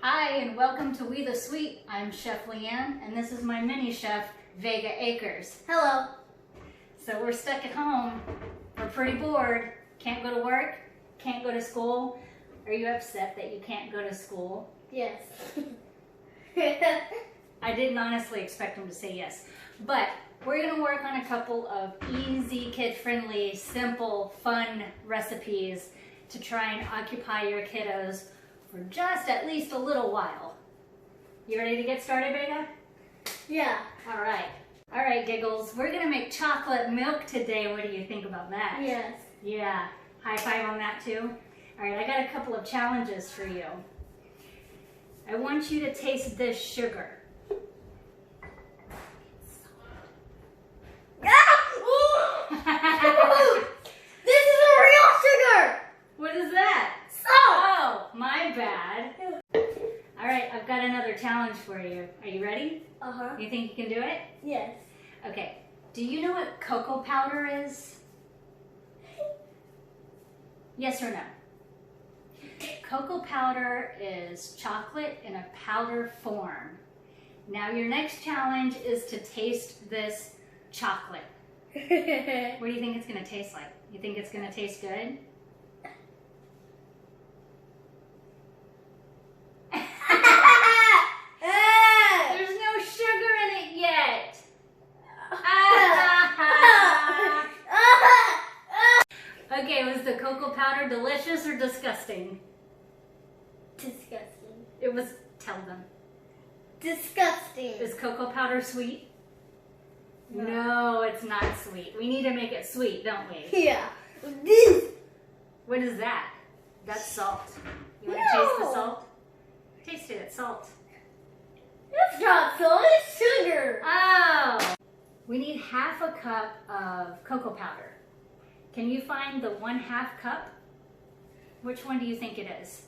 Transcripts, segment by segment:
Hi, and welcome to We the Sweet. I'm Chef Leanne, and this is my mini chef, Vega Akers. Hello. So we're stuck at home. We're pretty bored. Can't go to work. Can't go to school. Are you upset that you can't go to school? Yes. I didn't honestly expect him to say yes. But we're going to work on a couple of easy, kid-friendly, simple, fun recipes to try and occupy your kiddos for just at least a little while. You ready to get started, Vega? Yeah. All right. All right, Giggles. We're going to make chocolate milk today. What do you think about that? Yes. Yeah. High five on that, too. All right, I got a couple of challenges for you. I want you to taste this sugar. This is a real sugar! What is that? Salt! Oh, my bad. All right, I've got another challenge for you. Are you ready? Uh-huh. You think you can do it? Yes. Okay. Do you know what cocoa powder is? Yes or no? Cocoa powder is chocolate in a powder form. Now your next challenge is to taste this chocolate. What do you think it's going to taste like? You think it's going to taste good? There's no sugar in it yet. Okay, was the cocoa powder delicious or disgusting? Disgusting. It was, tell them. Disgusting. Is cocoa powder sweet? No, it's not sweet. We need to make it sweet, don't we? Yeah. This. What is that? That's salt. You want to taste the salt? Taste it, it's salt. It's not salt, it's sugar. Oh! We need half a cup of cocoa powder. Can you find the 1/2 cup? Which one do you think it is?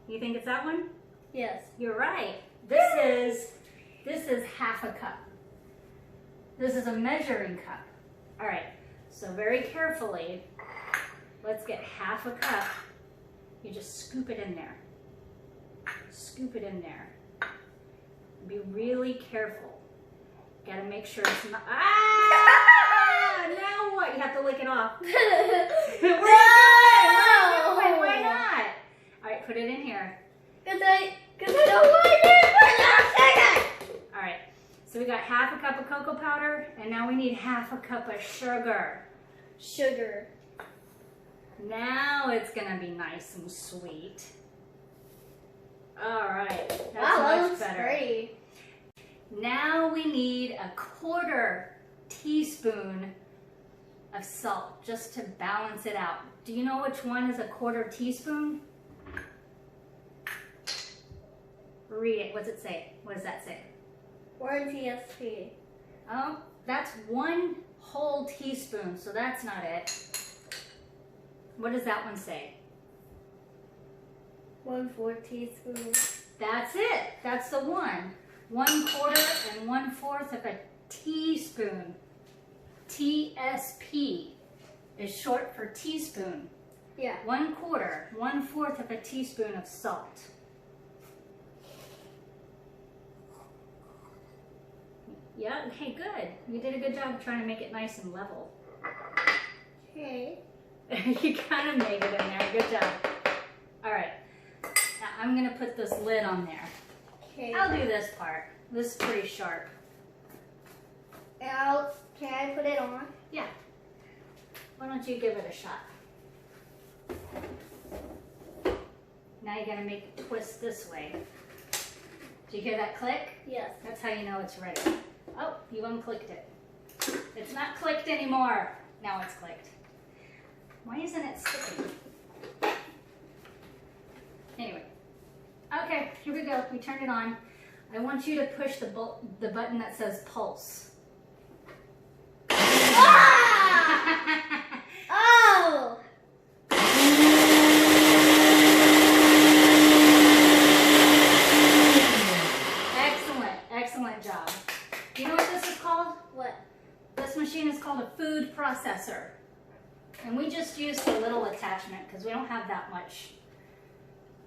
You think it's that one? Yes. You're right. This is half a cup. This is a measuring cup. All right, so very carefully, let's get half a cup. You just scoop it in there. Scoop it in there. Be really careful. Gotta make sure it's not, now what? You have to lick it off. No! Why not? All right, put it in here. Because I don't want to put no sugar. All right, so we got half a cup of cocoa powder, and now we need half a cup of sugar. Sugar. Now it's gonna be nice and sweet. All right, that's Wow, that much looks better. great. Now we need a 1/4 teaspoon of salt just to balance it out. Do you know which one is a 1/4 teaspoon? Read it. What's it say? What does that say? 1 TSP. Oh, that's 1 whole teaspoon, so that's not it. What does that one say? 1/4 teaspoon. That's it. That's the one. 1/4 and 1/4 of a teaspoon. TSP is short for teaspoon. Yeah. 1/4, 1/4 of a teaspoon of salt. Yeah, okay, good. You did a good job of trying to make it nice and level. Okay. You kind of made it in there. Good job. All right. Now I'm going to put this lid on there. Okay. I'll do this part. This is pretty sharp. Can I put it on? Yeah. Why don't you give it a shot? Now you got to make it twist this way. Did you hear that click? Yes. That's how you know it's ready. Oh, you unclicked it. It's not clicked anymore. Now it's clicked. Why isn't it sticking? Anyway. Okay, here we go. We turned it on. I want you to push the button that says pulse. Ah! Oh! Excellent, excellent job. You know what this is called? What? This machine is called a food processor. And we just used a little attachment because we don't have that much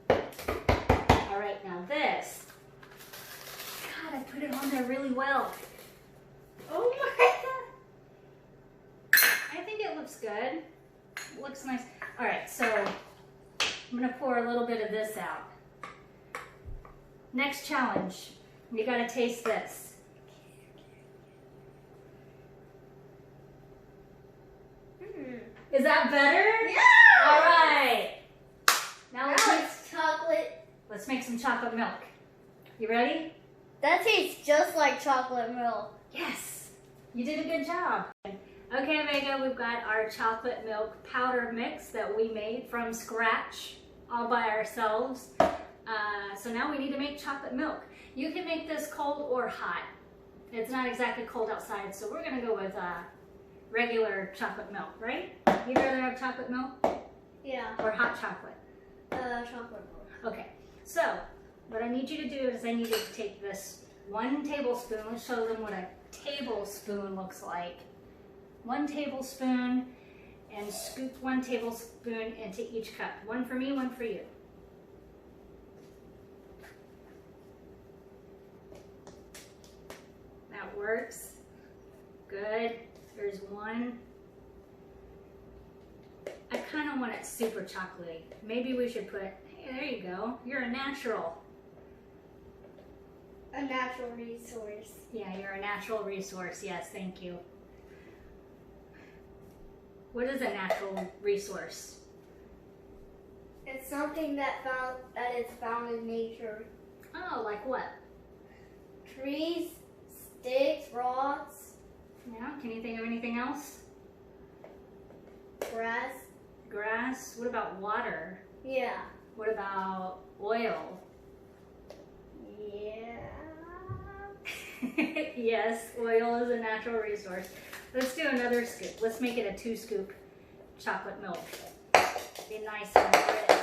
All right, now this. God, I put it on there really well. Oh my god. I think it looks good. It looks nice. All right, so I'm gonna pour a little bit of this out. Next challenge, you gotta taste this. Is that better? Yeah! All right. Now Now it's chocolate. let's make some chocolate milk. You ready? That tastes just like chocolate milk. Yes. You did a good job. Okay, Vega, we've got our chocolate milk powder mix that we made from scratch all by ourselves. So now we need to make chocolate milk. You can make this cold or hot. It's not exactly cold outside, so we're gonna go with regular chocolate milk, right? You'd rather have chocolate milk Yeah. or hot chocolate? Chocolate milk. Okay, so what I need you to do is I need you to take this 1 tablespoon. Let's show them what a tablespoon looks like. 1 tablespoon, and scoop 1 tablespoon into each cup. 1 for me, 1 for you. That works. Good. There's 1. I kind of want it super chocolatey. Maybe we should put, hey, there you go. You're a natural. A natural resource. Yeah, you're a natural resource. Yes, thank you. What is a natural resource? It's something that is found in nature. Oh, like what? Trees, sticks, rocks, Yeah, can you think of anything else? grass. Grass. What about water? Yeah. What about oil? Yeah. Yes, oil is a natural resource. Let's do another scoop. Let's make it a 2 scoop chocolate milk. Be nice and rich.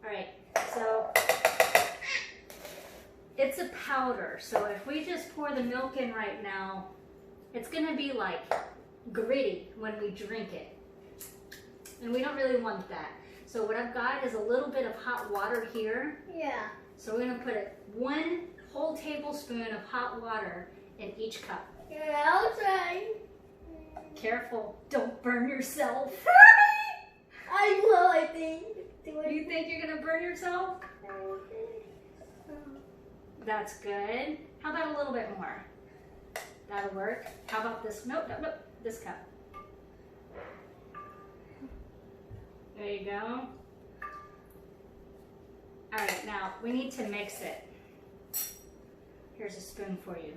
All right, so it's a powder. So if we just pour the milk in right now, it's gonna be like gritty when we drink it. And we don't really want that. So what I've got is a little bit of hot water here. Yeah. So we're gonna put 1 whole tablespoon of hot water in each cup. Yeah, I'll try. Careful, don't burn yourself. I will, I think. You think you're gonna burn yourself? That's good. How about a little bit more? That'll work. How about this? Nope, nope, nope. This cup. There you go. All right, now we need to mix it. Here's a spoon for you.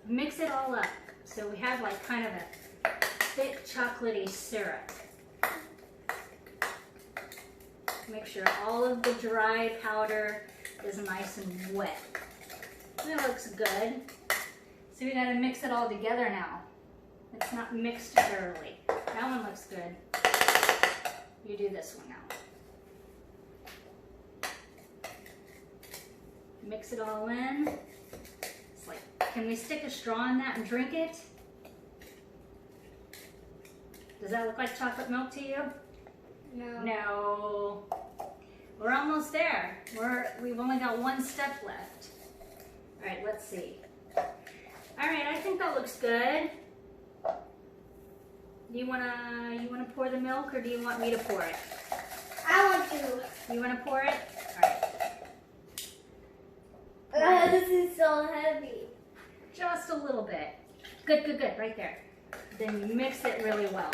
Mix it all up so we have like kind of a thick chocolatey syrup. Make sure all of the dry powder is nice and wet. It looks good. So we gotta mix it all together now. It's not mixed thoroughly. That one looks good. You do this one now. Mix it all in. It's like, can we stick a straw in that and drink it? Does that look like chocolate milk to you? No. No. We're almost there. We've only got 1 step left. All right, let's see. All right, I think that looks good. Do you wanna pour the milk, or do you want me to pour it? I want to. You wanna pour it? All right. This is so heavy. Just a little bit. Good, good, good, right there. Then you mix it really well.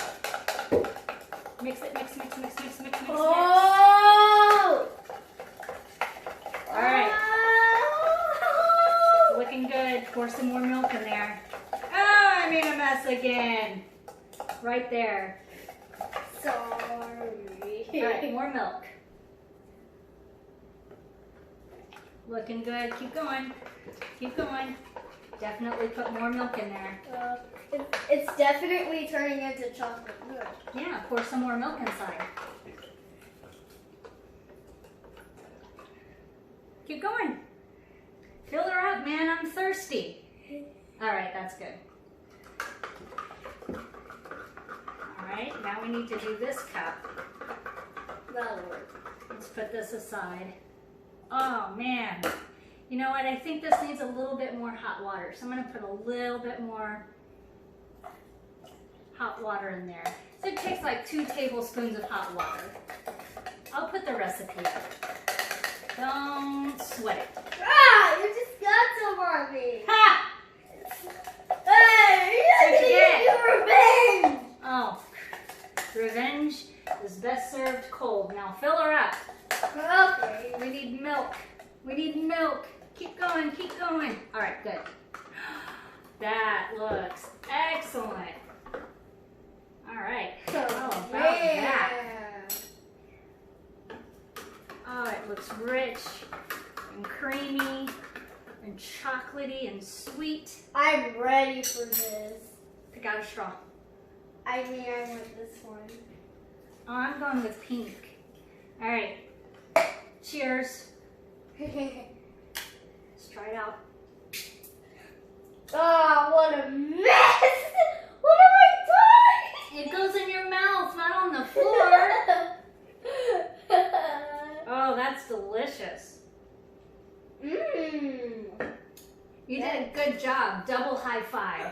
Mix it, mix, mix, mix, mix, mix, mix, mix. Oh! All right, Oh! looking good. Pour some more milk in there. Oh, I made a mess again. Right there. Sorry. All right, more milk. Looking good. Keep going. Keep going. Definitely put more milk in there. It's definitely turning into chocolate milk. Yeah, pour some more milk inside. Keep going. Fill her up, man. I'm thirsty. All right, that's good. All right, now we need to do this cup. That'll work. Let's put this aside. Oh man. You know what? I think this needs a little bit more hot water. So I'm going to put a little bit more hot water in there. So it takes like 2 tablespoons of hot water. I'll put the recipe up. Don't sweat it. Ah, you just got some on me. Ha! Hey, you're What'd you gonna get revenge. Oh, revenge is best served cold. Now fill her up. Okay. We need milk. We need milk. Keep going, keep going. All right, good. That looks excellent. All right. How about that? Oh, it looks rich and creamy and chocolatey and sweet. I'm ready for this. Pick out a straw. I mean, I want this one. Oh, I'm going with pink. All right. Cheers. Let's try it out. Oh, what a mess! What have I It goes in your mouth, not on the floor. done? Oh, that's delicious. Mmm. You did a good job. Double high five.